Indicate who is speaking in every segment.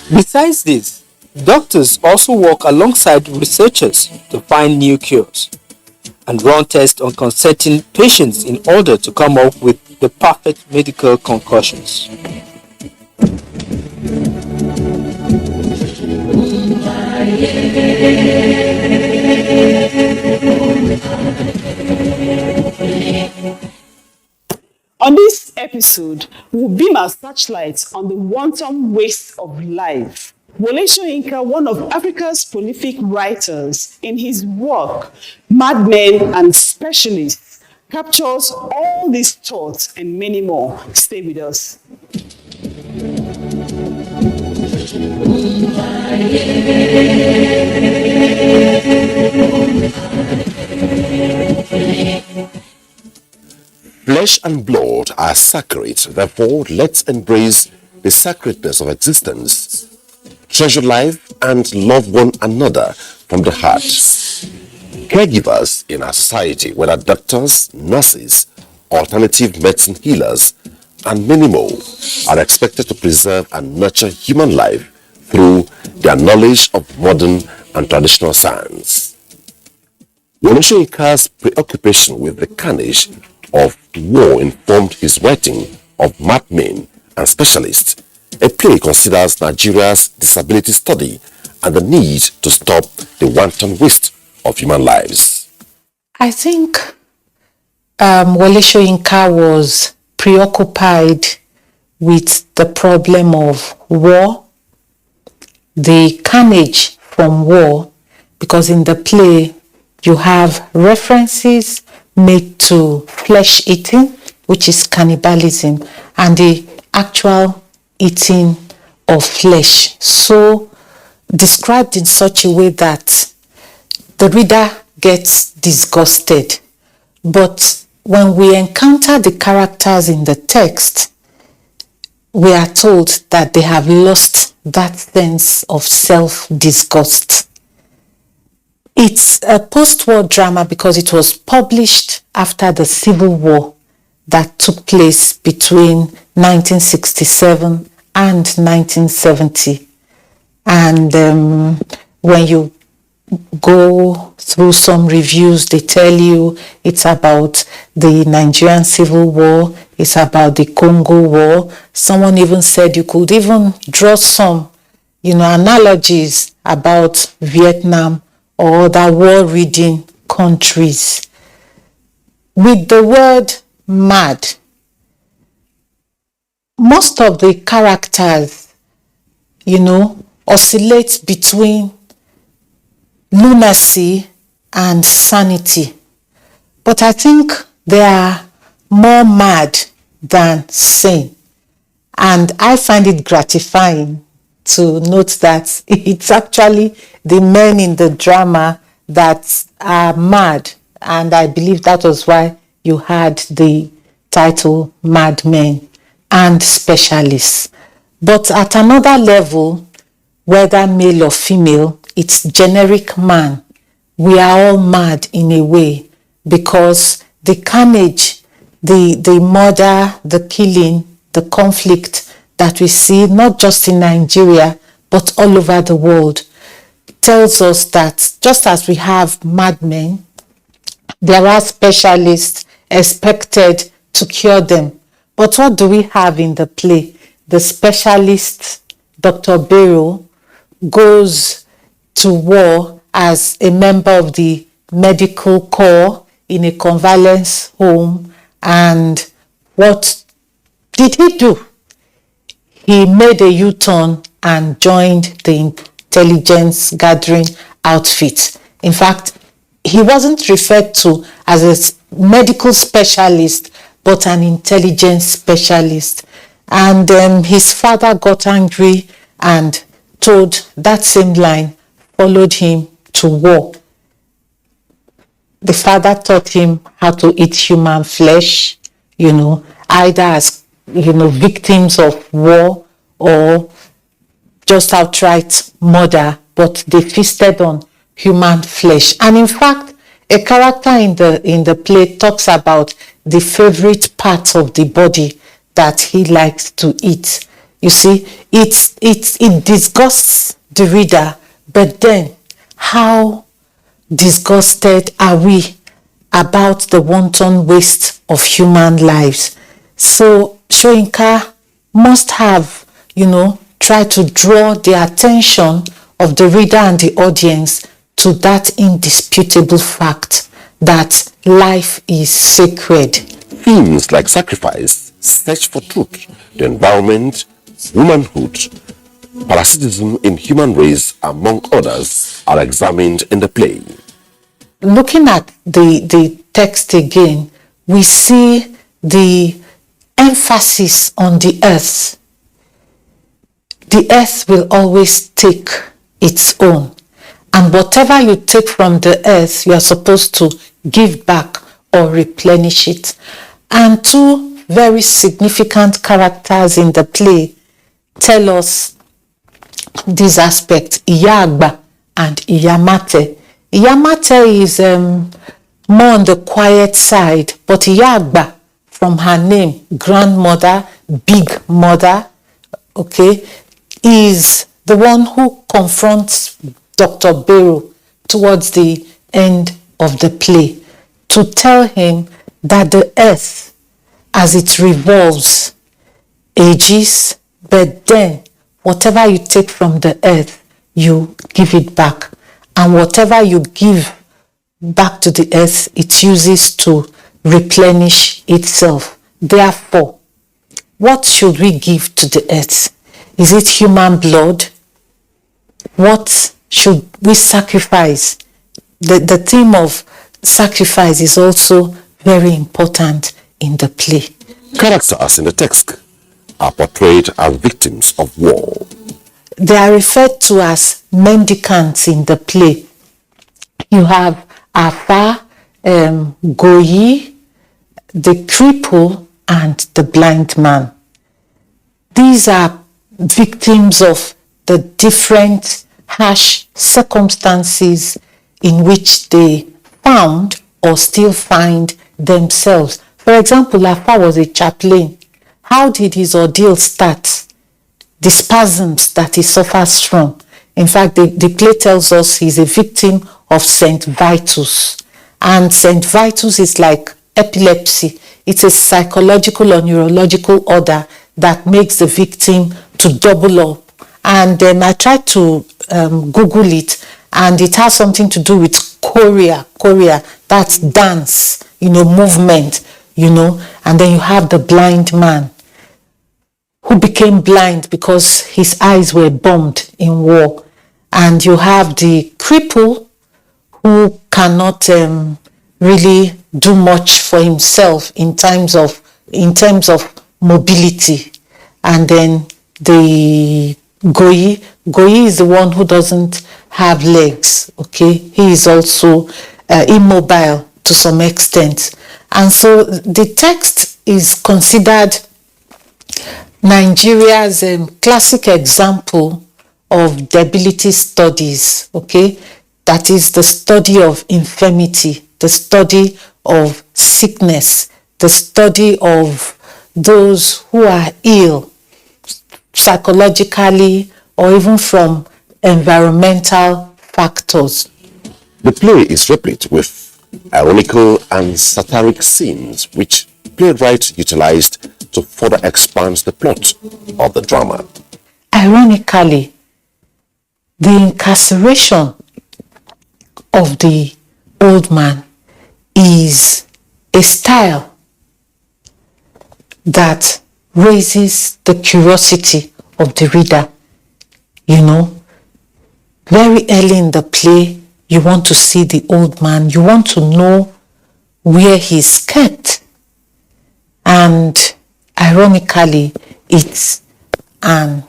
Speaker 1: Besides this, doctors also work alongside researchers to find new cures and run tests on consenting patients in order to come up with the perfect medical concoctions.
Speaker 2: On this episode, we'll beam our searchlights on the wanton waste of life. Wole Soyinka, one of Africa's prolific writers, in his work, Madmen and Specialists, captures all these thoughts and many more. Stay with us.
Speaker 3: Flesh and blood are sacred, therefore let's embrace the sacredness of existence, treasure life and love one another from the heart. Caregivers in our society, whether doctors, nurses, alternative medicine healers, and many more, are expected to preserve and nurture human life through their knowledge of modern and traditional science. Wole Soyinka's preoccupation with the carnage of war informed his writing of Madmen and Specialists, a play he considers Nigeria's disability study and the need to stop the wanton waste of human lives.
Speaker 4: I think Wole Soyinka was preoccupied with the problem of war, the carnage from war, because in the play you have references made to flesh eating, which is cannibalism, and the actual eating of flesh, so described in such a way that the reader gets disgusted. But when we encounter the characters in the text, we are told that they have lost that sense of self-disgust. It's a post-war drama because it was published after the Civil War that took place between 1967 and 1970. And when you go through some reviews, they tell you it's about the Nigerian Civil War, it's about the Congo War. Someone even said you could even draw some, analogies about Vietnam or other war-ridden countries. With the word mad, most of the characters, oscillate between lunacy and sanity. But I think they are more mad than sane. And I find it gratifying to note that it's actually the men in the drama that are mad. And I believe that was why you had the title Madmen and Specialists. But at another level, whether male or female, it's generic man. We are all mad in a way because the carnage, the murder, the killing, the conflict that we see, not just in Nigeria, but all over the world, tells us that just as we have madmen, there are specialists expected to cure them. But what do we have in the play? The specialist, Dr. Bero, goes to war as a member of the medical corps in a convalescence home. And what did he do? He made a U-turn and joined the intelligence gathering outfit. In fact, he wasn't referred to as a medical specialist, but an intelligence specialist. And his father got angry and told that same line, followed him to war. The father taught him how to eat human flesh, either as, victims of war or just outright murder, but they feasted on human flesh. And in fact, a character in the play talks about the favorite part of the body that he likes to eat. You see, it disgusts the reader, but then how disgusted are we about the wanton waste of human lives? So Soyinka must have, try to draw the attention of the reader and the audience to that indisputable fact that life is sacred.
Speaker 3: Themes like sacrifice, search for truth, the environment, womanhood, parasitism in human race, among others, are examined in the play.
Speaker 4: Looking at the text again, we see the emphasis on the earth. The earth will always take its own. And whatever you take from the earth, you are supposed to give back or replenish it. And two very significant characters in the play tell us this aspect, Iya Agba and Iya Mate. Iya Mate is more on the quiet side, but Iya Agba, from her name, grandmother, big mother, okay, is the one who confronts Dr. Bero towards the end of the play to tell him that the earth, as it revolves, ages, but then whatever you take from the earth, you give it back. And whatever you give back to the earth, it uses to replenish itself. Therefore, what should we give to the earth? Is it human blood? What should we sacrifice? The theme of sacrifice is also very important in the play.
Speaker 3: Characters in the text are portrayed as victims of war.
Speaker 4: They are referred to as mendicants in the play. You have Afa, Goyi, the cripple, and the blind man. These are victims of the different harsh circumstances in which they found or still find themselves. For example, Afa was a chaplain. How did his ordeal start? The spasms that he suffers from. In fact, the play tells us he's a victim of St. Vitus. And St. Vitus is like epilepsy. It's a psychological or neurological order that makes the victim to double up. And I tried to Google it, and it has something to do with chorea, that's dance, movement, and then you have the blind man who became blind because his eyes were bombed in war. And you have the cripple who cannot really do much for himself in terms of mobility. And then the Goyi is the one who doesn't have legs, okay? He is also immobile to some extent. And so the text is considered Nigeria's classic example of debility studies, okay? That is the study of infirmity, the study of sickness, the study of those who are ill psychologically or even from environmental factors.
Speaker 3: The play is replete with ironical and satiric scenes which playwright utilized to further expand the plot of the drama.
Speaker 4: Ironically, the incarceration of the old man is a style that raises the curiosity of the reader. Very early in the play, you want to see the old man. You want to know where he's kept. And ironically, it's an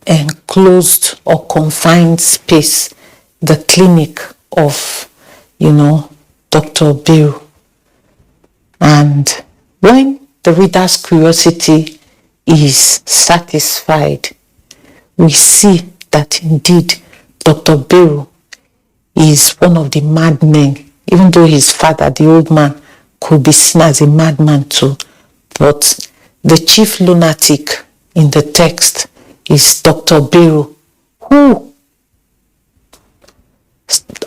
Speaker 4: enclosed or confined space, the clinic of, Dr. Bill. And when the reader's curiosity is satisfied, we see that indeed Dr. Bill is one of the madmen, even though his father, the old man, could be seen as a madman too. But the chief lunatic in the text is Dr. Biro, who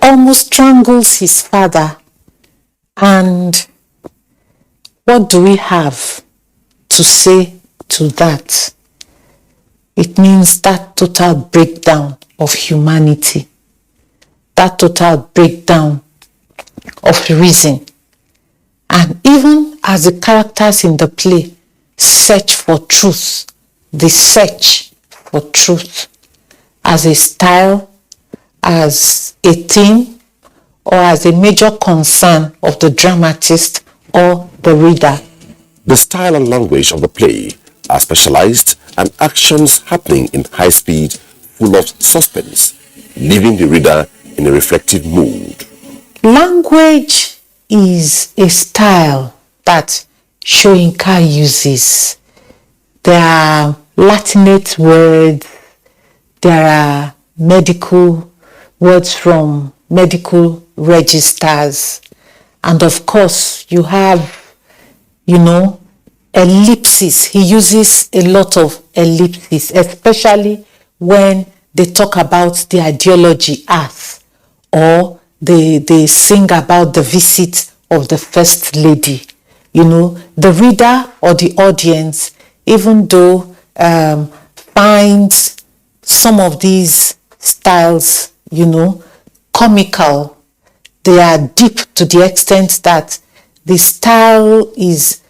Speaker 4: almost strangles his father. And what do we have to say to that? It means that total breakdown of humanity, that total breakdown of reason. And even as the characters in the play search for truth, they search for truth as a style, as a theme, or as a major concern of the dramatist or the reader.
Speaker 3: The style and language of the play are specialized and actions happening in high speed, full of suspense, leaving the reader in a reflective mood.
Speaker 4: Language is a style that Soyinka uses. There are Latinate words, there are medical words from medical registers, and of course you have, ellipses. He uses a lot of ellipses, especially when they talk about the ideology Earth, or they sing about the visit of the First Lady. The reader or the audience, even though finds some of these styles, comical, they are deep to the extent that the style is,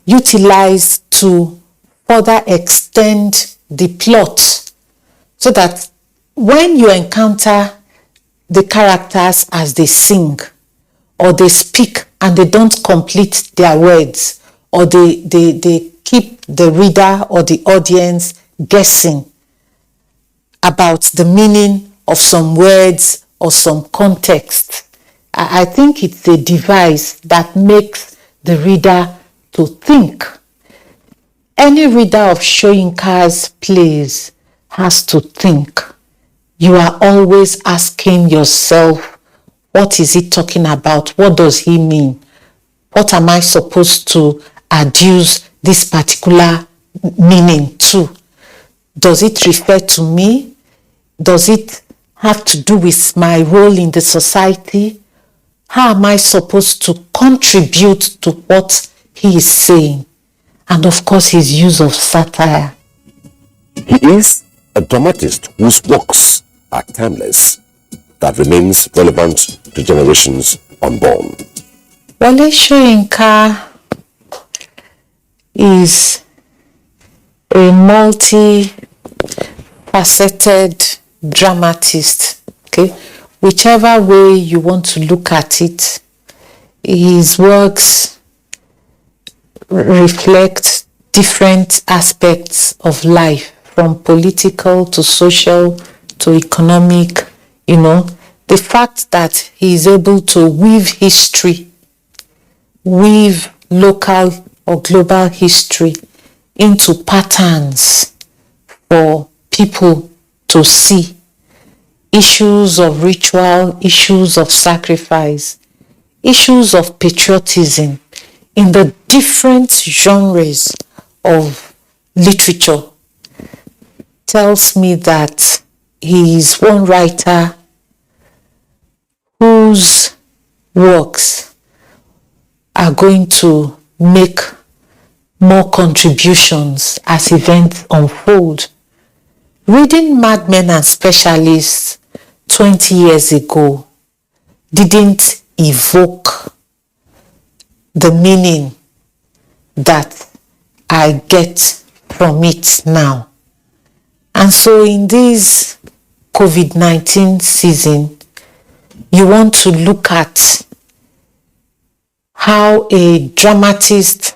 Speaker 4: utilized to further extend the plot, so that when you encounter the characters as they sing or they speak and they don't complete their words, or they keep the reader or the audience guessing about the meaning of some words or some context, I think it's a device that makes the reader to think. Any reader of Soyinka's plays has to think. You are always asking yourself, what is he talking about? What does he mean? What am I supposed to adduce this particular meaning to? Does it refer to me? Does it have to do with my role in the society? How am I supposed to contribute to what he is saying? And of course, his use of satire.
Speaker 3: He is a dramatist whose works are timeless, that remains relevant to generations unborn.
Speaker 4: Wole Soyinka is a multi-faceted dramatist. Okay, whichever way you want to look at it, his works reflect different aspects of life, from political to social to economic. The fact that he is able to weave history, weave local or global history into patterns for people to see. Issues of ritual, issues of sacrifice, issues of patriotism in the different genres of literature tells me that he is one writer whose works are going to make more contributions as events unfold. Reading Mad Men and Specialists 20 years ago didn't evoke the meaning that I get from it now. And so in this COVID-19 season, you want to look at how a dramatist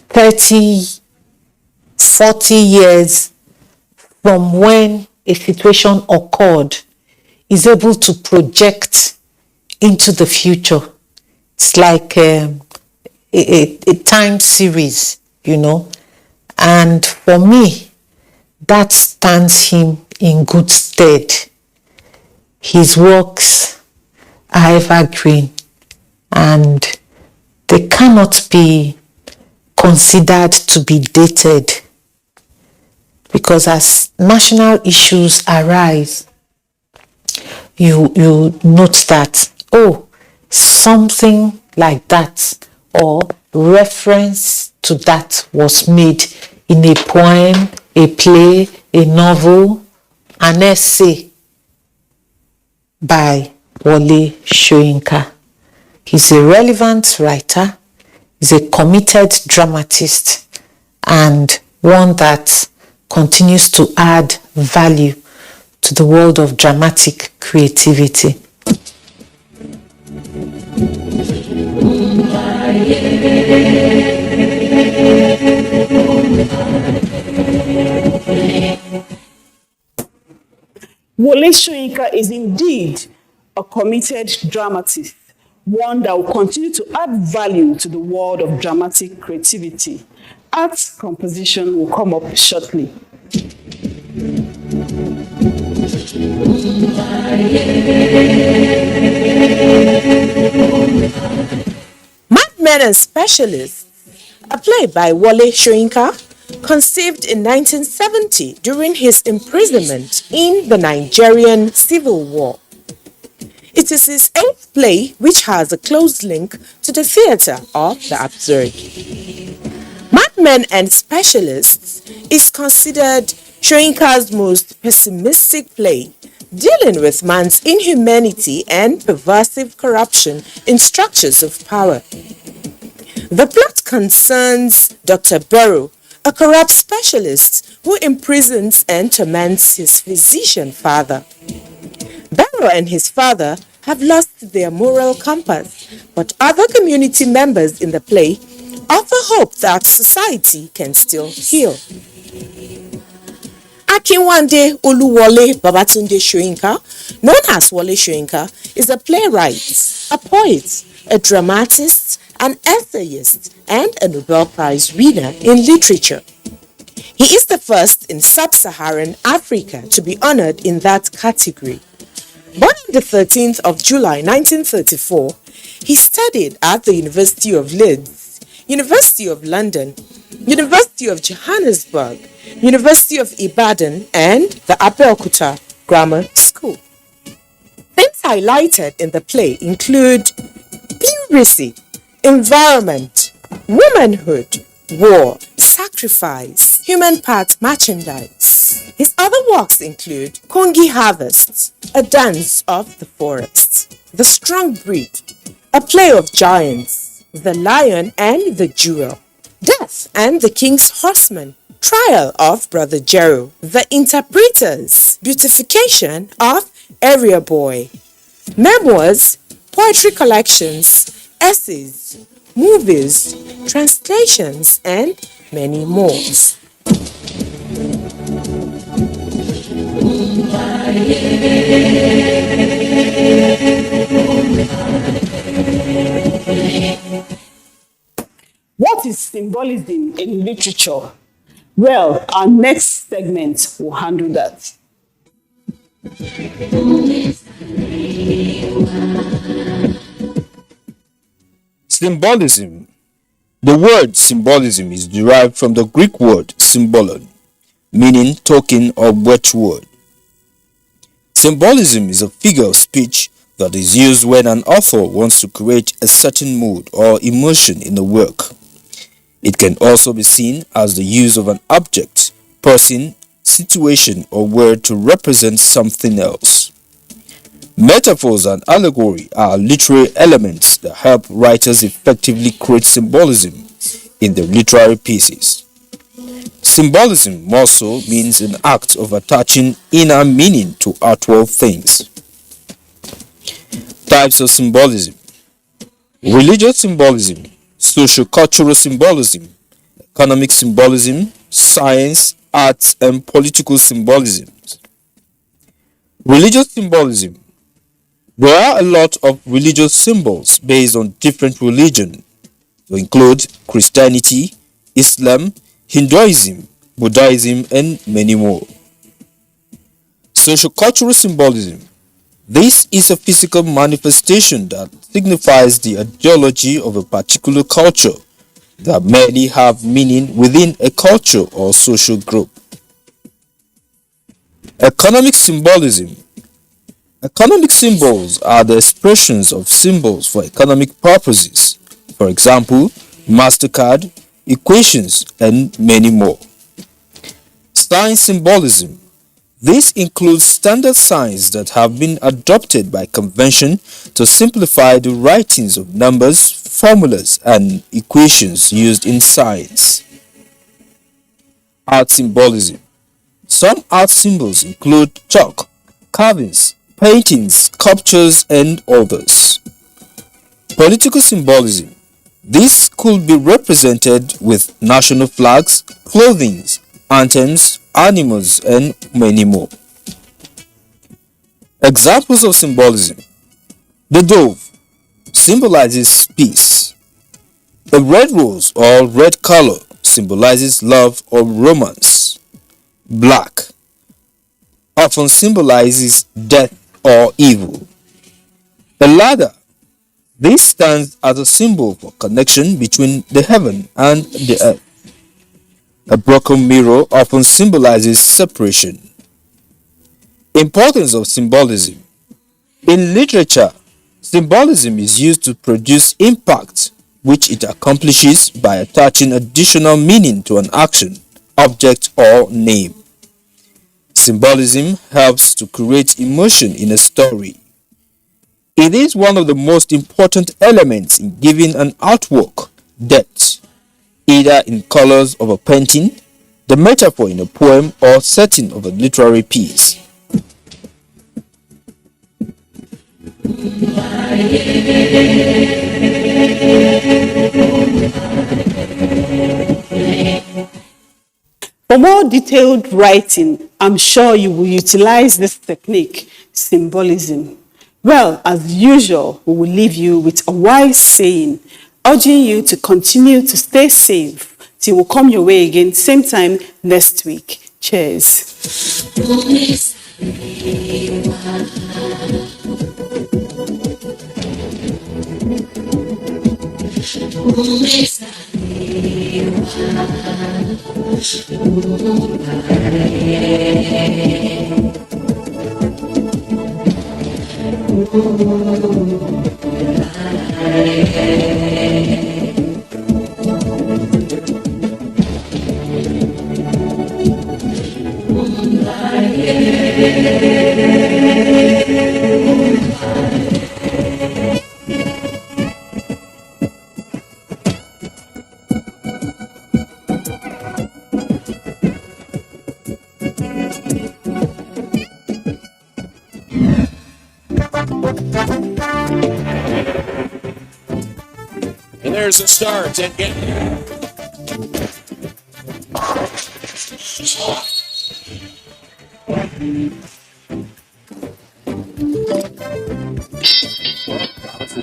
Speaker 4: 30, 40 years from when a situation occurred is able to project into the future. It's like a time series, and for me, that stands him in good stead. His works are evergreen and they cannot be considered to be dated, because as national issues arise, you note that, oh, something like that or reference to that was made in a poem, a play, a novel, an essay by Wole Soyinka. He's a relevant writer, he's a committed dramatist, and one that continues to add value to the world of dramatic creativity.
Speaker 2: Wole Soyinka is indeed a committed dramatist, one that will continue to add value to the world of dramatic creativity. Art composition will come up shortly.
Speaker 5: Madmen and Specialists, a play by Wole Soyinka, conceived in 1970 during his imprisonment in the Nigerian Civil War. It is his 8th play which has a close link to the theatre of the absurd. Madmen and Specialists is considered Soyinka's most pessimistic play, dealing with man's inhumanity and pervasive corruption in structures of power. The plot concerns Dr. Barrow, a corrupt specialist who imprisons and torments his physician father. Barrow and his father have lost their moral compass, but other community members in the play offer hope that society can still heal. Akinwande Oluwole Babatunde Soyinka, known as Wole Soyinka, is a playwright, a poet, a dramatist, an essayist, and a Nobel Prize winner in literature. He is the first in sub-Saharan Africa to be honored in that category. Born on the 13th of July 1934, he studied at the University of Leeds, University of London, University of Johannesburg, University of Ibadan, and the Abeokuta Grammar School. Themes highlighted in the play include piracy, environment, womanhood, war, sacrifice, human parts merchandise. His other works include Kongi Harvest, a dance of the forest, The Strong Breed, a play of giants, The Lion and the Jewel, Death and the King's Horseman, Trial of Brother Jero, The Interpreters, Beautification of Area Boy, Memoirs, Poetry collections, essays, movies, translations, and many more.
Speaker 2: What is symbolism in literature? Well, our next segment will handle that.
Speaker 1: Symbolism. The word symbolism is derived from the Greek word symbolon, meaning token or watchword. Symbolism is a figure of speech that is used when an author wants to create a certain mood or emotion in a work. It can also be seen as the use of an object, person, situation, or word to represent something else. Metaphors and allegory are literary elements that help writers effectively create symbolism in their literary pieces. Symbolism also means an act of attaching inner meaning to outward things. Types of symbolism: religious symbolism, socio-cultural symbolism, economic symbolism, science, arts, and political symbolism. Religious symbolism. There are a lot of religious symbols based on different religions, to include Christianity, Islam, Hinduism, Buddhism, and many more. Sociocultural symbolism. This is a physical manifestation that signifies the ideology of a particular culture, that merely have meaning within a culture or social group. Economic symbolism. Economic symbols are the expressions of symbols for economic purposes. For example, MasterCard, equations, and many more. Sign symbolism. This includes standard signs that have been adopted by convention to simplify the writings of numbers, formulas, and equations used in science. Art symbolism. Some art symbols include chalk, carvings, paintings, sculptures, and others. Political symbolism. This could be represented with national flags, clothing, anthems, animals, and many more. Examples of symbolism. The dove symbolizes peace. A red rose or red color symbolizes love or romance. Black often symbolizes death or evil. A ladder. This stands as a symbol for connection between the heaven and the earth. A broken mirror often symbolizes separation. Importance of symbolism. In literature, symbolism is used to produce impact, which it accomplishes by attaching additional meaning to an action, object, or name. Symbolism helps to create emotion in a story. It is one of the most important elements in giving an artwork depth, either in colors of a painting, the metaphor in a poem, or setting of a literary piece.
Speaker 2: For more detailed writing, I'm sure you will utilize this technique, symbolism. Well, as usual, we will leave you with a wise saying, urging you to continue to stay safe till we come your way again, same time next week. Cheers.
Speaker 6: And there's a start and get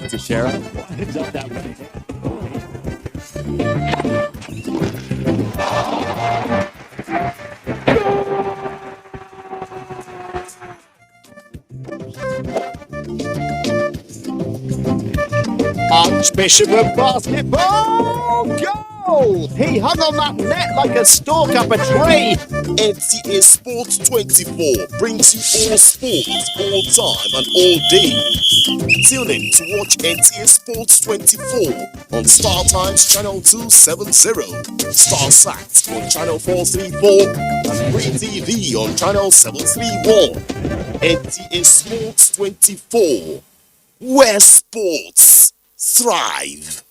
Speaker 6: to Shara. Heads up that way. Archbishop of basketball, goal! He hung on that net like a stalk up a tree.
Speaker 3: NTA Sports 24 brings you all sports, all time and all day. Tune in to watch NTA Sports 24 on Star Times Channel 270, Star Sat on Channel 434 and Free TV on Channel 731. NTA Sports 24, where sports thrive.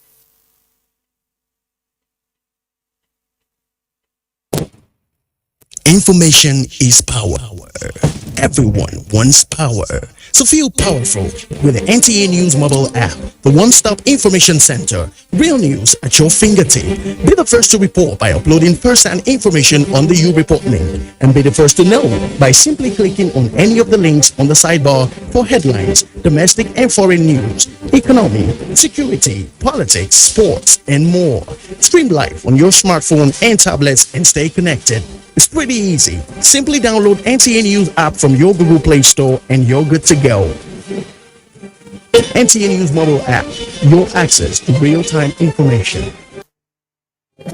Speaker 7: Information is power. Everyone wants power. So feel powerful with the NTA News mobile app, the one-stop information center. Real news at your fingertip. Be the first to report by uploading first-hand information on the U-Report link, and be the first to know by simply clicking on any of the links on the sidebar for headlines, domestic and foreign news, economy, security, politics, sports, and more. Stream live on your smartphone and tablets and stay connected. It's pretty easy. Simply download NTA News app from your Google Play Store and you're good to go. NTA News mobile app, your access to real-time information.
Speaker 8: This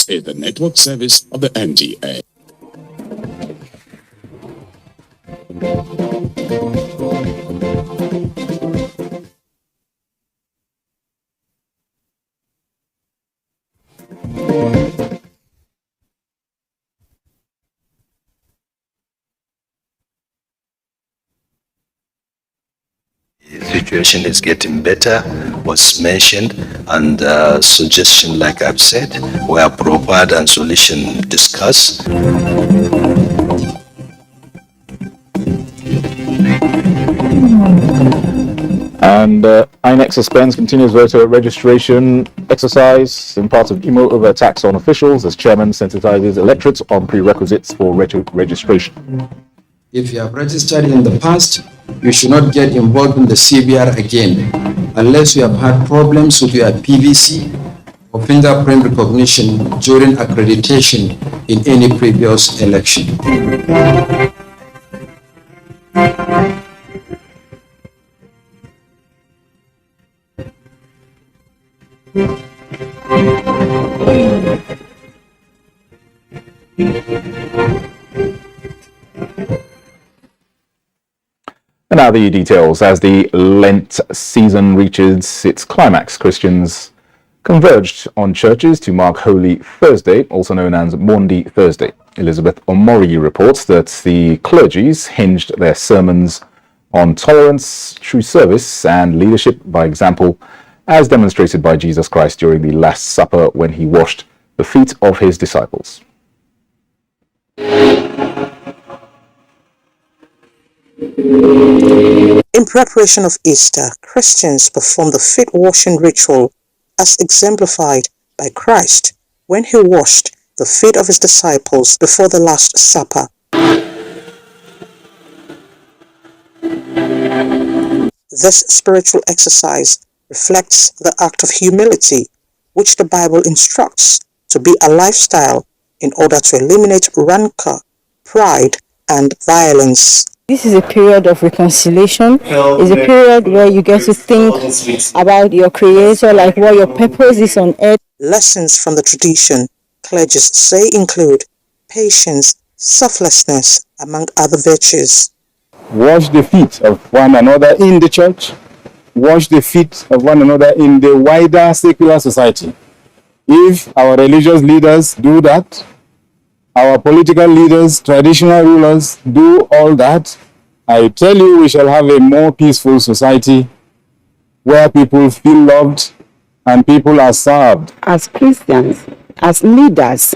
Speaker 8: is the network service of the NTA.
Speaker 9: Situation is getting better was mentioned, and suggestion, like I've said, were provided and solution discussed.
Speaker 10: And INEC suspends continuous voter registration exercise in part of emo over attacks on officials as chairman sensitizes electorates on prerequisites for registration.
Speaker 11: If you have registered in the past, you should not get involved in the CBR again unless you have had problems with your PVC or fingerprint recognition during accreditation in any previous election.
Speaker 10: And now the details. As the Lent season reaches its climax, Christians converged on churches to mark Holy Thursday, also known as Maundy Thursday. Elizabeth Omori reports that the clergies hinged their sermons on tolerance, true service, and leadership by example, as demonstrated by Jesus Christ during the Last Supper when he washed the feet of his disciples.
Speaker 12: In preparation of Easter, Christians perform the feet washing ritual as exemplified by Christ when he washed the feet of his disciples before the Last Supper. This spiritual exercise reflects the act of humility, which the Bible instructs to be a lifestyle in order to eliminate rancor, pride, and violence.
Speaker 13: This is a period of reconciliation. It's a period where you get to think about your Creator, like what your purpose is on earth.
Speaker 12: Lessons from the tradition, clergies say, include patience, selflessness, among other virtues.
Speaker 14: Wash the feet of one another in the church. Wash the feet of one another in the wider secular society. If our religious leaders do that, our political leaders, traditional rulers do all that, I tell you, we shall have a more peaceful society where people feel loved and people are served.
Speaker 15: As Christians, as leaders,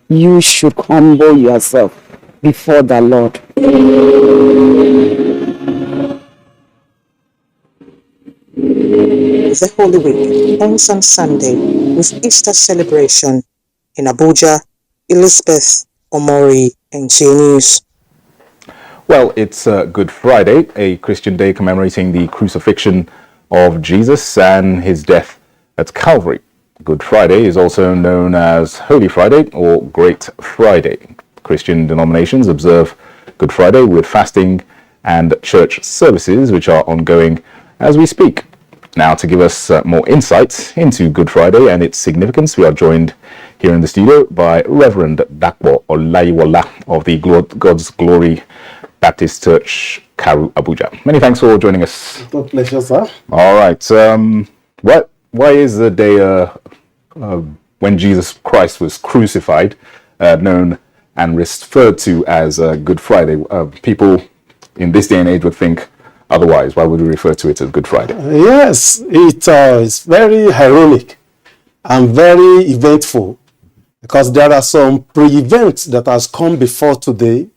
Speaker 15: you should humble yourself before the Lord.
Speaker 12: The Holy Week ends on Sunday with Easter celebration. In Abuja, Elizabeth Omori, NTA News.
Speaker 10: Well, it's Good Friday, a Christian day commemorating the crucifixion of Jesus and his death at Calvary. Good Friday is also known as Holy Friday or Great Friday. Christian denominations observe Good Friday with fasting and church services, which are ongoing as we speak. Now, to give us more insights into Good Friday and its significance, we are joined here in the studio by Reverend Dakpo Olayiwola of the God's Glory Baptist Church, Karu, Abuja. Many thanks for joining us.
Speaker 16: It's a pleasure, sir.
Speaker 10: All right. Why is the day when Jesus Christ was crucified known and referred to as Good Friday? People in this day and age would think otherwise. Why would we refer to it as Good Friday?
Speaker 16: Yes, it is very heroic and very eventful, because there are some pre-events that has come before today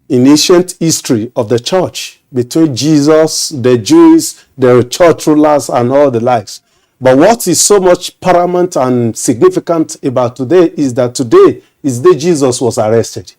Speaker 16: in ancient history of the church between Jesus, the Jews, the church rulers, and all the likes. But what is so much paramount and significant about today is that today is the day Jesus was arrested.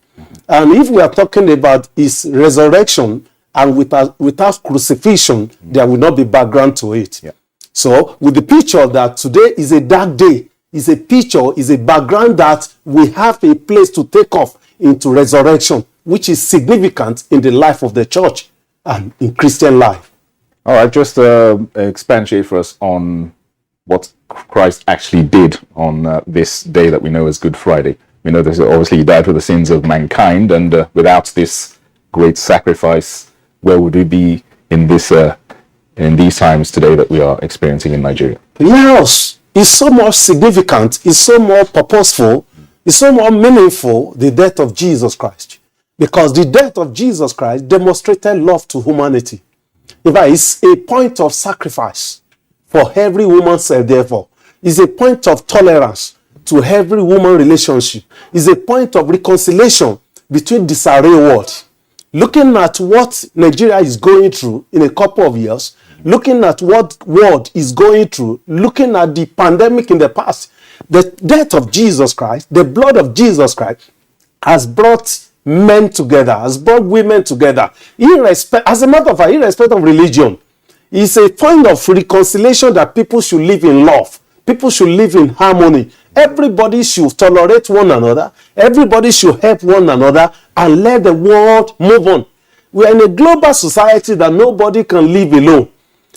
Speaker 16: And if we are talking about his resurrection and without crucifixion, there will not be background to it.
Speaker 10: Yeah.
Speaker 16: So with the picture that today is a dark day, is a picture, is a background that we have a place to take off into resurrection, which is significant in the life of the church and in Christian life.
Speaker 10: All right, just expatiate for us on what Christ actually did on this day that we know as Good Friday. We know that obviously he died for the sins of mankind, and without this great sacrifice, where would we be in this in these times today that we are experiencing in Nigeria?
Speaker 16: Yes, it's so much significant, it's so more purposeful, it's so more meaningful, the death of Jesus Christ. Because the death of Jesus Christ demonstrated love to humanity. In fact, it's a point of sacrifice for every woman's self, therefore. It's a point of tolerance to every woman relationship. It's a point of reconciliation between disarray world. Looking at what Nigeria is going through in a couple of years, looking at what world is going through, looking at the pandemic in the past, the death of Jesus Christ, the blood of Jesus Christ has brought men together, has brought women together. As a matter of fact, irrespective of religion, it's a point of reconciliation that people should live in love. People should live in harmony. Everybody should tolerate one another. Everybody should help one another and let the world move on. We're in a global society that nobody can live alone.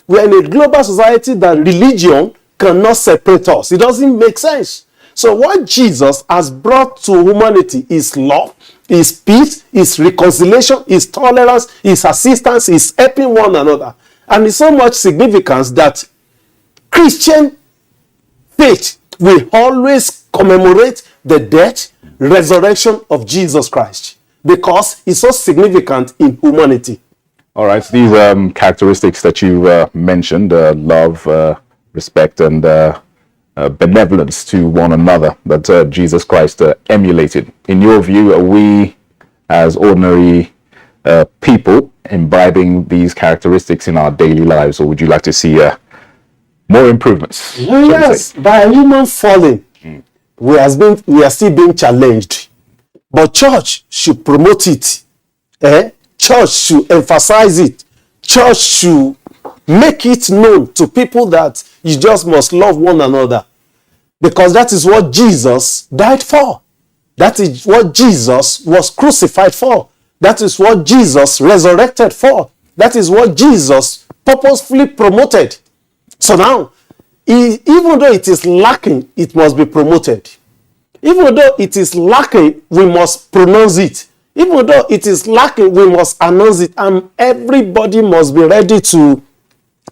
Speaker 16: We're in a global society that religion cannot separate us. It doesn't make sense. So what Jesus has brought to humanity is love, is peace, is reconciliation, is tolerance, is assistance, is helping one another. And it's so much significance that Christian faith will always commemorate the death, resurrection of Jesus Christ, because it's so significant in humanity.
Speaker 10: All right, so these characteristics that you mentioned, love, respect, and benevolence to one another, that Jesus Christ emulated. In your view, are we as ordinary people imbibing these characteristics in our daily lives, or would you like to see more improvements?
Speaker 16: Yes, by human falling, we are still being challenged, but church should promote it. Church should emphasize it. Church should make it known to people that you just must love one another, because that is what Jesus died for. That is what Jesus was crucified for. That is what Jesus resurrected for. That is what Jesus purposefully promoted. So now, even though it is lacking, it must be promoted. Even though it is lacking, we must pronounce it. Even though it is lacking, we must announce it. And everybody must be ready to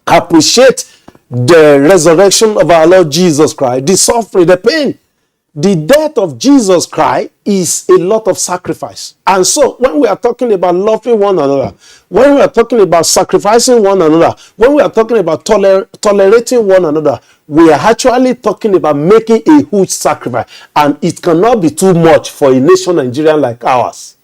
Speaker 16: appreciate the resurrection of our Lord Jesus Christ, the suffering, the pain. The death of Jesus Christ is a lot of sacrifice. And so when we are talking about loving one another, when we are talking about sacrificing one another, when we are talking about tolerating one another, we are actually talking about making a huge sacrifice. And it cannot be too much for a nation Nigeria like ours.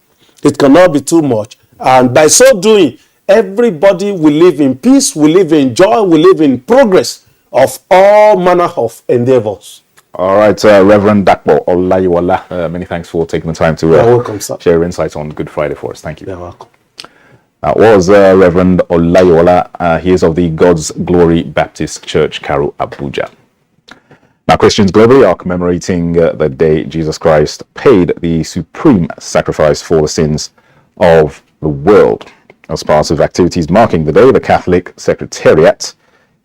Speaker 16: It cannot be too much. And by so doing, everybody will live in peace, will live in joy, will live in progress of all manner of endeavors.
Speaker 10: All right, Reverend Dakpo Olayiwola, many thanks for taking the time to
Speaker 16: welcome, sir.
Speaker 10: Share your insights on Good Friday for us. Thank you.
Speaker 16: You're welcome.
Speaker 10: That was Reverend Olayiwola. He is of the God's Glory Baptist Church, Karu, Abuja. Now, Christians globally are commemorating the day Jesus Christ paid the supreme sacrifice for the sins of the world. As part of activities marking the day, the Catholic Secretariat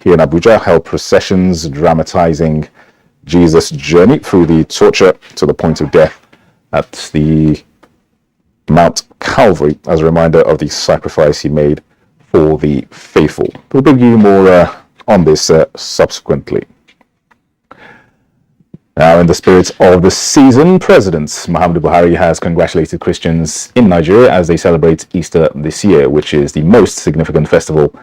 Speaker 10: here in Abuja held processions dramatizing Jesus' journey through the torture to the point of death at the Mount Calvary as a reminder of the sacrifice he made for the faithful. We'll bring you more on this subsequently. Now, in the spirit of the season, President Muhammadu Buhari has congratulated Christians in Nigeria as they celebrate Easter this year, which is the most significant festival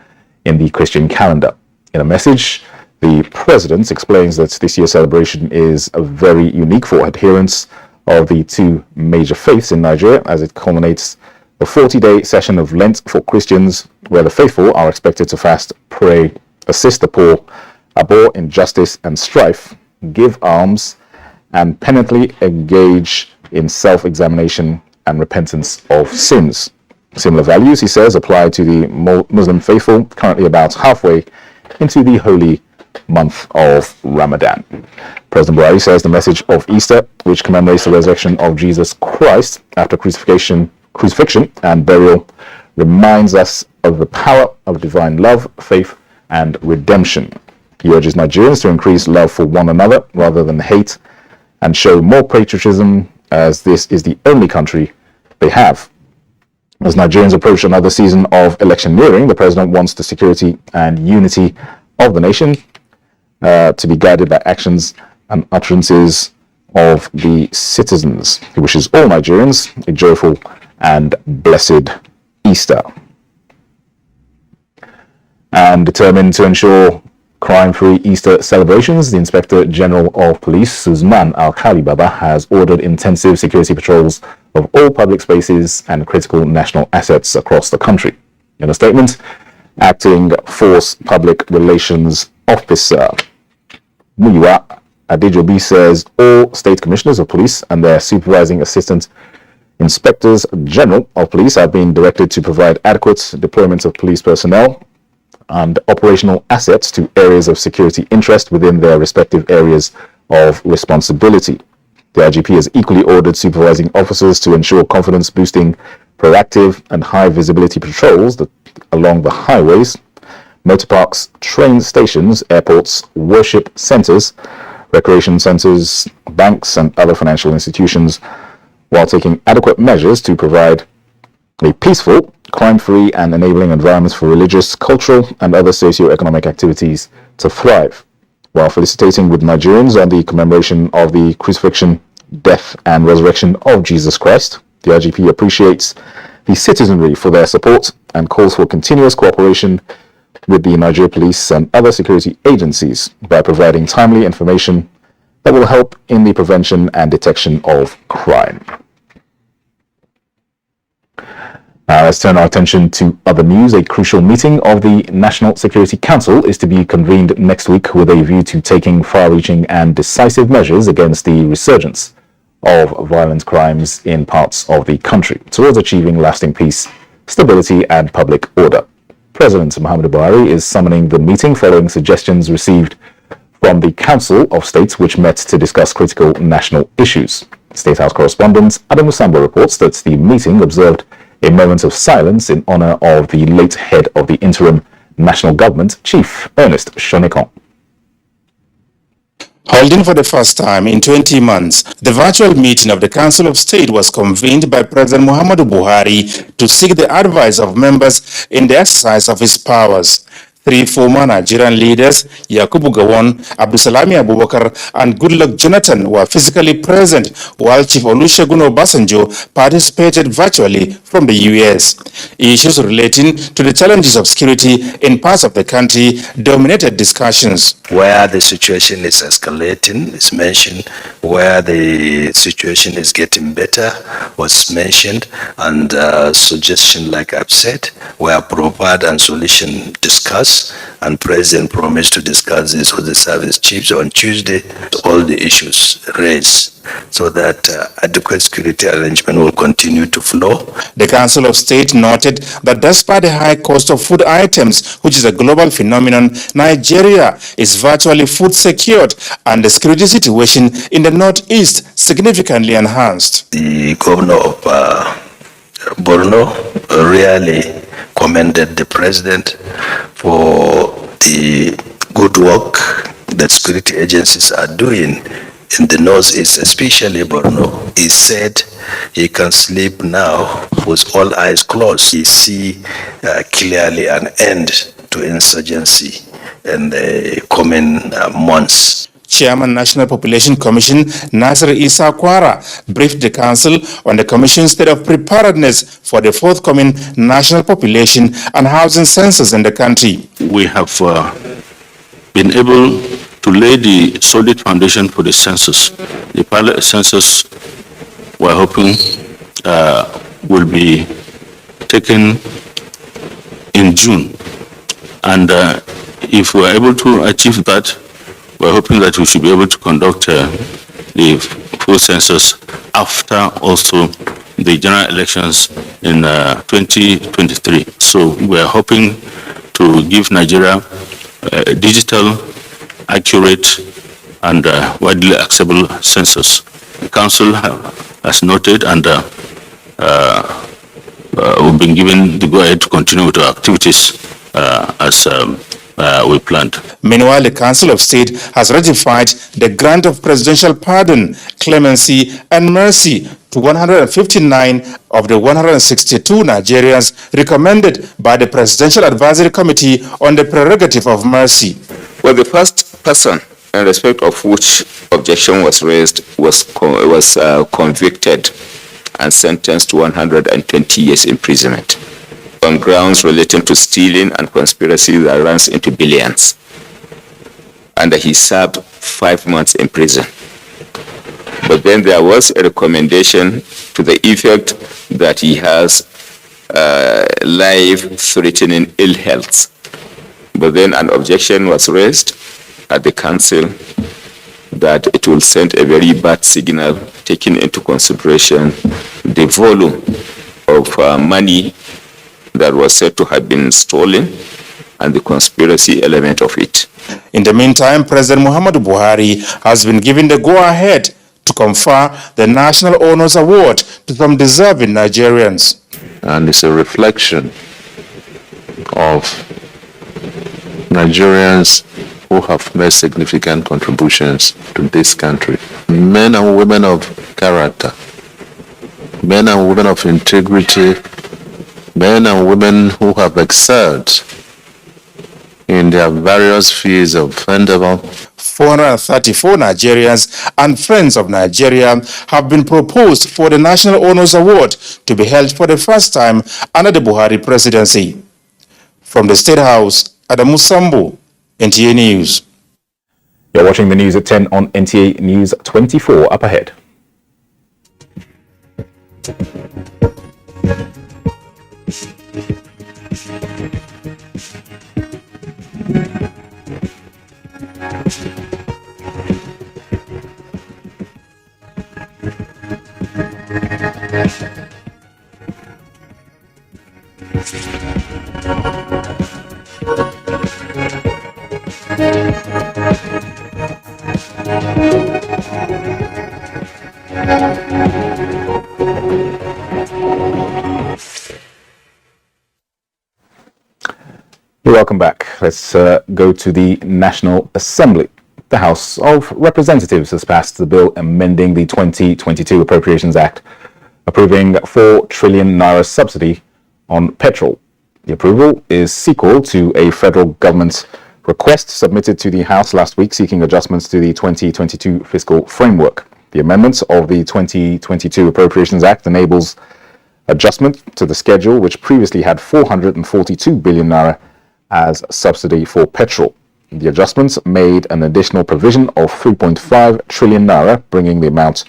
Speaker 10: in the Christian calendar. In a message, the President explains that this year's celebration is very unique for adherents of the two major faiths in Nigeria as it culminates the 40-day session of Lent for Christians, where the faithful are expected to fast, pray, assist the poor, abhor injustice and strife, give alms, and penitently engage in self-examination and repentance of sins. Similar values, he says, apply to the Muslim faithful, currently about halfway into the Holy month of Ramadan. President Buhari says the message of Easter, which commemorates the resurrection of Jesus Christ after crucifixion and burial, reminds us of the power of divine love, faith, and redemption. He urges Nigerians to increase love for one another rather than hate and show more patriotism, as this is the only country they have. As Nigerians approach another season of electioneering, the president wants the security and unity of the nation to be guided by actions and utterances of the citizens. He wishes all Nigerians a joyful and blessed Easter. And determined to ensure crime-free Easter celebrations, the Inspector General of Police, Suzman Al-Khali Baba, has ordered intensive security patrols of all public spaces and critical national assets across the country. In a statement, Acting Force Public Relations Officer Muyiwa Adejobi says all state commissioners of police and their supervising assistant inspectors general of police have been directed to provide adequate deployment of police personnel and operational assets to areas of security interest within their respective areas of responsibility. The IGP has equally ordered supervising officers to ensure confidence-boosting, proactive and high-visibility patrols along the highways, motor parks, train stations, airports, worship centres, recreation centres, banks and other financial institutions, while taking adequate measures to provide a peaceful, crime-free and enabling environments for religious, cultural and other socio-economic activities to thrive. While felicitating with Nigerians on the commemoration of the crucifixion, death and resurrection of Jesus Christ, the IGP appreciates the citizenry for their support and calls for continuous cooperation with the Nigeria Police and other security agencies by providing timely information that will help in the prevention and detection of crime. Now let's turn our attention to other news. A crucial meeting of the National Security Council is to be convened next week with a view to taking far-reaching and decisive measures against the resurgence of violent crimes in parts of the country towards achieving lasting peace, stability and public order. President Muhammadu Buhari is summoning the meeting following suggestions received from the Council of States, which met to discuss critical national issues. State House correspondent Adam Musambo reports that the meeting observed a moment of silence in honor of the late head of the interim national government, Chief Ernest Shonekan.
Speaker 17: Holding for the first time in 20 months, the virtual meeting of the Council of State was convened by President Muhammadu Buhari to seek the advice of members in the exercise of his powers. Three former Nigerian leaders, Yakubu Gowon, Abdulsalami Abubakar, and Goodluck Jonathan, were physically present, while Chief Olusegun Obasanjo participated virtually from the US. Issues relating to the challenges of security in parts of the country dominated discussions.
Speaker 9: Where the situation is escalating is mentioned, where the situation is getting better was mentioned, and suggestion, like I've said, where proper and solution discussed, and President promised to discuss this with the service chiefs on Tuesday, all the issues raised, so that adequate security arrangement will continue to flow.
Speaker 17: The Council of State noted that despite the high cost of food items, which is a global phenomenon, Nigeria is virtually food secured and the security situation in the northeast significantly enhanced.
Speaker 9: The governor of Borno really commended the president for the good work that security agencies are doing in the northeast, especially Borno. He said he can sleep now with all eyes closed. He see clearly an end to insurgency in the coming months.
Speaker 17: Chairman National Population Commission Nasir Isa Kwara briefed the Council on the Commission's state of preparedness for the forthcoming national population and housing census in the country.
Speaker 18: We have been able to lay the solid foundation for the census. The pilot census, we're hoping, will be taken in June. And if we're able to achieve that, we're hoping that we should be able to conduct the full census after also the general elections in 2023. So we're hoping to give Nigeria a digital accurate and widely acceptable census. The Council has noted and we've been given the go-ahead to continue with our activities as we planned.
Speaker 17: Meanwhile, the Council of State has ratified the grant of presidential pardon, clemency, and mercy to 159 of the 162 Nigerians recommended by the Presidential Advisory Committee on the Prerogative of Mercy.
Speaker 19: Well, the first person in respect of which objection was raised was convicted and sentenced to 120 years imprisonment on grounds relating to stealing and conspiracy that runs into billions. And he served 5 months in prison. But then there was a recommendation to the effect that he has life-threatening ill health. But then an objection was raised at the council that it will send a very bad signal, taking into consideration the volume of money that was said to have been stolen and the conspiracy element of it.
Speaker 17: In the meantime, President Muhammadu Buhari has been given the go-ahead to confer the National Honors Award to some deserving Nigerians.
Speaker 20: And it's a reflection of Nigerians who have made significant contributions to this country. Men and women of character, men and women of integrity, men and women who have excelled in their various fields of endeavor.
Speaker 17: 434 Nigerians and Friends of Nigeria have been proposed for the National Honors Award to be held for the first time under the Buhari presidency. From the State House, Adamu Sambo, NTA News.
Speaker 10: You're watching the news at 10 on NTA News 24. Up ahead. Welcome back. Let's go to the National Assembly. The House of Representatives has passed the bill amending the 2022 Appropriations Act, approving 4 trillion naira subsidy on petrol. The approval is sequel to a federal government request submitted to the House last week seeking adjustments to the 2022 fiscal framework. The amendments of the 2022 Appropriations Act enables adjustment to the schedule, which previously had 442 billion naira as subsidy for petrol. The adjustments made an additional provision of 3.5 trillion naira, bringing the amount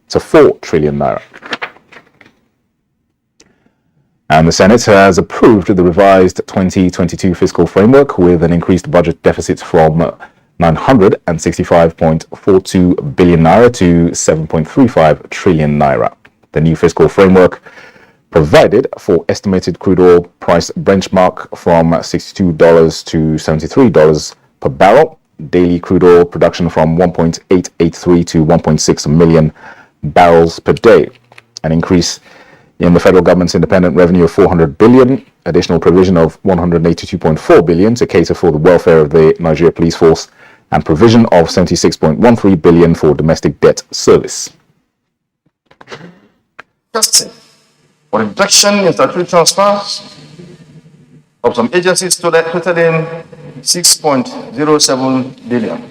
Speaker 10: to 4 trillion naira. And the Senate has approved the revised 2022 fiscal framework with an increased budget deficit from 965.42 billion naira to 7.35 trillion naira. The new fiscal framework provided for estimated crude oil price benchmark from $62 to $73 per barrel, daily crude oil production from 1.883 to 1.6 million barrels per day, an increase in the federal government's independent revenue of 400 billion, additional provision of 182.4 billion to cater for the welfare of the Nigeria Police Force, and provision of 76.13 billion for domestic debt service.
Speaker 21: Testing for reduction in statutory transfers of some agencies totaling 6.07 billion.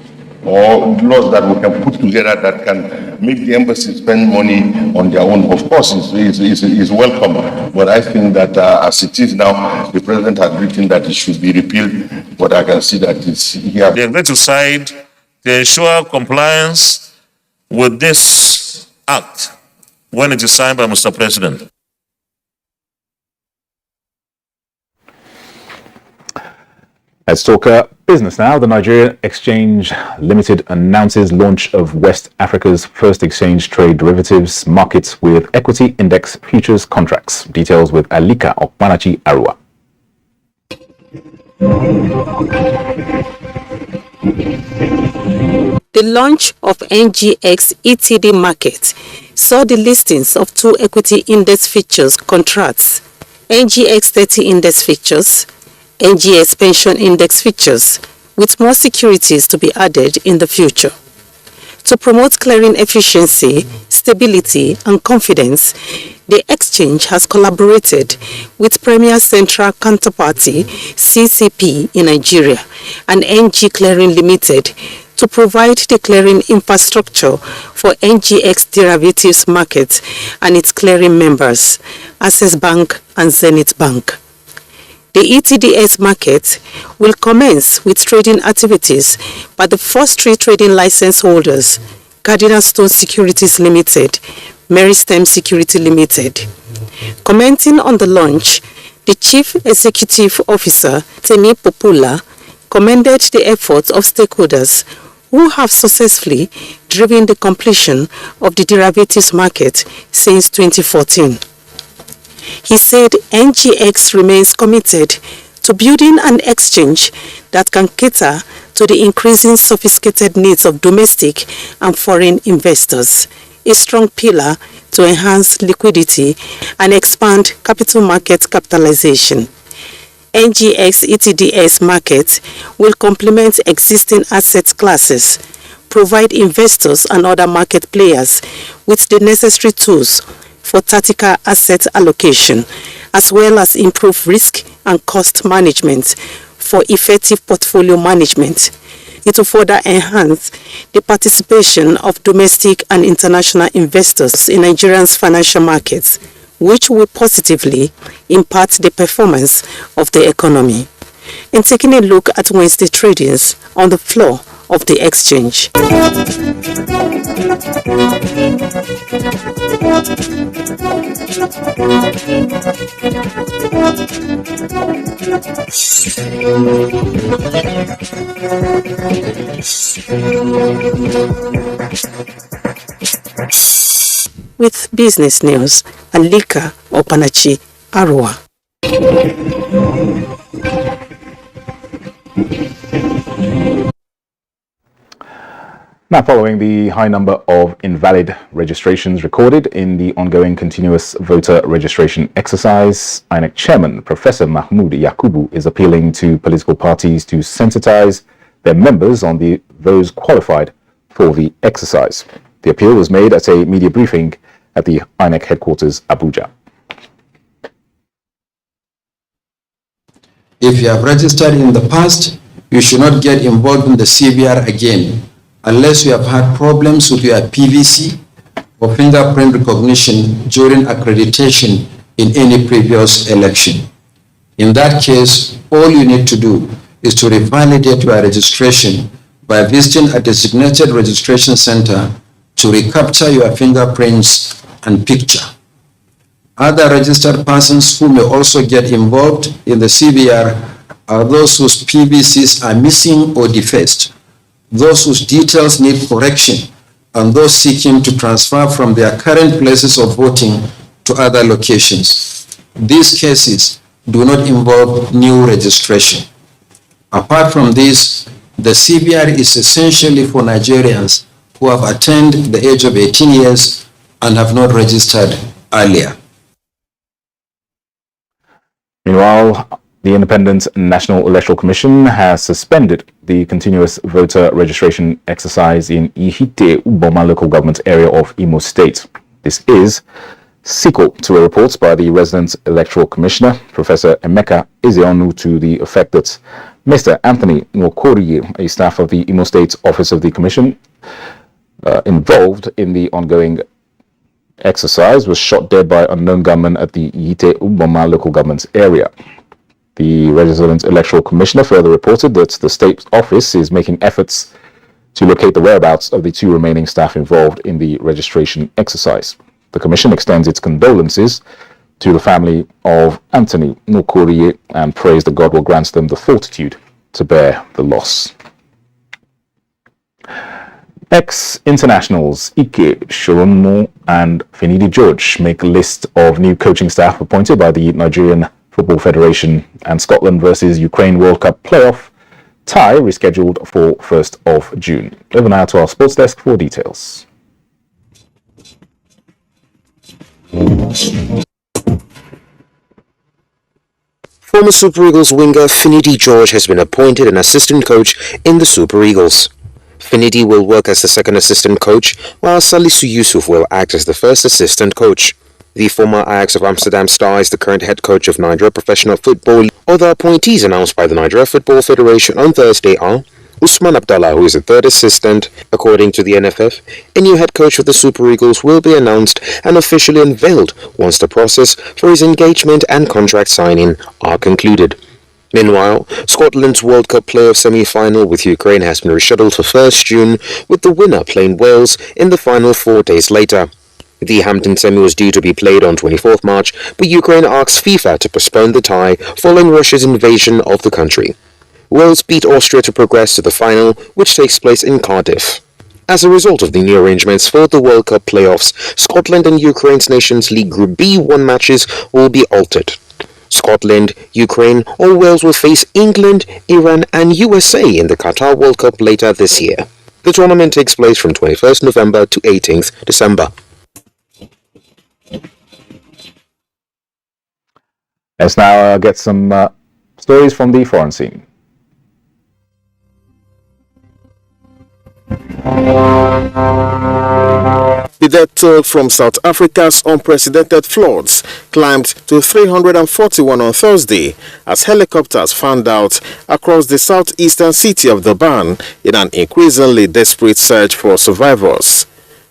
Speaker 22: Or laws that we can put together that can make the embassy spend money on their own, of course, is welcome. But I think that as it is now, the president has written that it should be repealed, but I can see that it's here.
Speaker 23: They are going to side to ensure compliance with this act when it is signed by Mr. President.
Speaker 10: Let's talk business now. The Nigerian Exchange Limited announces launch of West Africa's first exchange trade derivatives market with equity index futures contracts. Details with Alika Okpanachi Arua.
Speaker 1: The launch of NGX ETD market saw the listings of 2 equity index futures contracts, NGX 30 index futures, NGX pension index futures, with more securities to be added in the future. To promote clearing efficiency, stability, and confidence, the exchange has collaborated with Premier Central Counterparty (CCP) in Nigeria and NG Clearing Limited to provide the clearing infrastructure for NGX derivatives market and its clearing members, Access Bank and Zenith Bank. The ETDS market will commence with trading activities by the first 3 trading license holders, Cardinal Stone Securities Limited, Meristem Security Limited. Commenting on the launch, the Chief Executive Officer, Temi Popula, commended the efforts of stakeholders who have successfully driven the completion of the derivatives market since 2014. He said NGX remains committed to building an exchange that can cater to the increasing sophisticated needs of domestic and foreign investors, a strong pillar to enhance liquidity and expand capital market capitalization. NGX ETDS market will complement existing asset classes, provide investors and other market players with the necessary tools for tactical asset allocation, as well as improve risk and cost management for effective portfolio management. It will further enhance the participation of domestic and international investors in Nigeria's financial markets, which will positively impact the performance of the economy. In taking a look at Wednesday tradings on the floor of the exchange. With business news, Alika Opanachi Arua.
Speaker 10: Now, following the high number of invalid registrations recorded in the ongoing continuous voter registration exercise, INEC Chairman Professor Mahmood Yakubu is appealing to political parties to sensitize their members on those qualified for the exercise. The appeal was made at a media briefing at the INEC headquarters, Abuja.
Speaker 11: If you have registered in the past, you should not get involved in the CBR again, unless you have had problems with your PVC or fingerprint recognition during accreditation in any previous election. In that case, all you need to do is to revalidate your registration by visiting a designated registration center to recapture your fingerprints and picture. Other registered persons who may also get involved in the CBR are those whose PVCs are missing or defaced, those whose details need correction, and those seeking to transfer from their current places of voting to other locations. These cases do not involve new registration. Apart from this, the CBR is essentially for Nigerians who have attained the age of 18 years and have not registered earlier.
Speaker 10: Meanwhile, the Independent National Electoral Commission has suspended the continuous voter registration exercise in Ihite Uboma local government area of Imo State. This is sequel to a report by the resident electoral commissioner, Professor Emeka Ezeonu, to the effect that Mr. Anthony Nwokoriye, a staff of the Imo State Office of the Commission, involved in the ongoing exercise, was shot dead by unknown gunmen at the Ihite Uboma local government area. The resident electoral commissioner further reported that the state office is making efforts to locate the whereabouts of the 2 remaining staff involved in the registration exercise. The commission extends its condolences to the family of Anthony Nwokoriye and prays that God will grant them the fortitude to bear the loss. Ex-internationals Ike Shoromo and Finidi George make a list of new coaching staff appointed by the Nigerian Football Federation, and Scotland versus Ukraine World Cup playoff tie rescheduled for 1st of June. Over now to our sports desk for details.
Speaker 2: Former Super Eagles winger Finidi George has been appointed an assistant coach in the Super Eagles. Finidi will work as the second assistant coach, while Salisu Yusuf will act as the first assistant coach. The former Ajax of Amsterdam star is the current head coach of Nigeria Professional Football. Other appointees announced by the Nigeria Football Federation on Thursday are Usman Abdallah, who is the third assistant. According to the NFF, a new head coach of the Super Eagles will be announced and officially unveiled once the process for his engagement and contract signing are concluded. Meanwhile, Scotland's World Cup playoff semi-final with Ukraine has been rescheduled for 1st June, with the winner playing Wales in the final 4 days later. The Hampton semi was due to be played on 24th March, but Ukraine asked FIFA to postpone the tie following Russia's invasion of the country. Wales beat Austria to progress to the final, which takes place in Cardiff. As a result of the new arrangements for the World Cup playoffs, Scotland and Ukraine's Nations League Group B1 matches will be altered. Scotland, Ukraine, or Wales will face England, Iran, and USA in the Qatar World Cup later this year. The tournament takes place from 21st November to 18th December.
Speaker 10: Let's now get some stories from the foreign scene.
Speaker 4: The death toll from South Africa's unprecedented floods climbed to 341 on Thursday as helicopters fanned out across the southeastern city of Durban in an increasingly desperate search for survivors.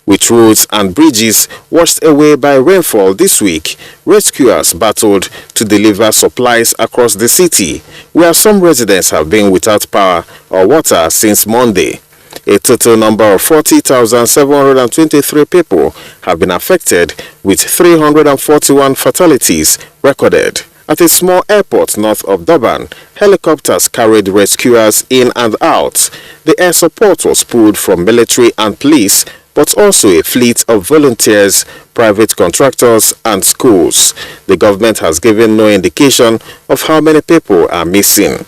Speaker 4: With roads and bridges washed away by rainfall this week, rescuers battled to deliver supplies across the city, where some residents have been without power or water since Monday. A total number of 40,723 people have been affected, with 341 fatalities recorded. At a small airport north of Durban, helicopters carried rescuers in and out. The air support was pulled from military and police, but also a fleet of volunteers, private contractors, and schools. The government has given no indication of how many people are missing.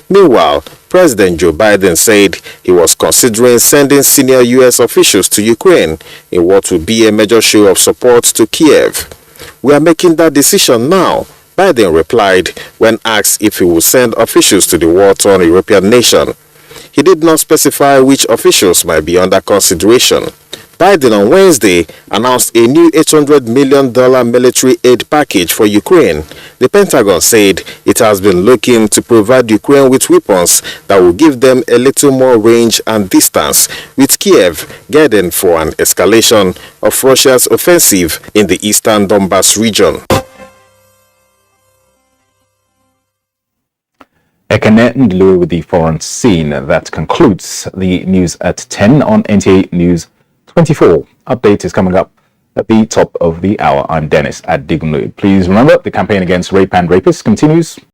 Speaker 4: Meanwhile, President Joe Biden said he was considering sending senior U.S. officials to Ukraine in what would be a major show of support to Kiev. "We are making that decision now," Biden replied when asked if he would send officials to the war-torn European nation. He did not specify which officials might be under consideration. Biden on Wednesday announced a new $800 million military aid package for Ukraine. The Pentagon said it has been looking to provide Ukraine with weapons that will give them a little more range and distance, with Kiev gearing for an escalation of Russia's offensive in the eastern Donbas region.
Speaker 10: Ekene Ndlu with the foreign scene. That concludes the news at 10 on NTA News 24. Update is coming up at the top of the hour. I'm Dennis at Digunlu. Please remember, the campaign against rape and rapists continues.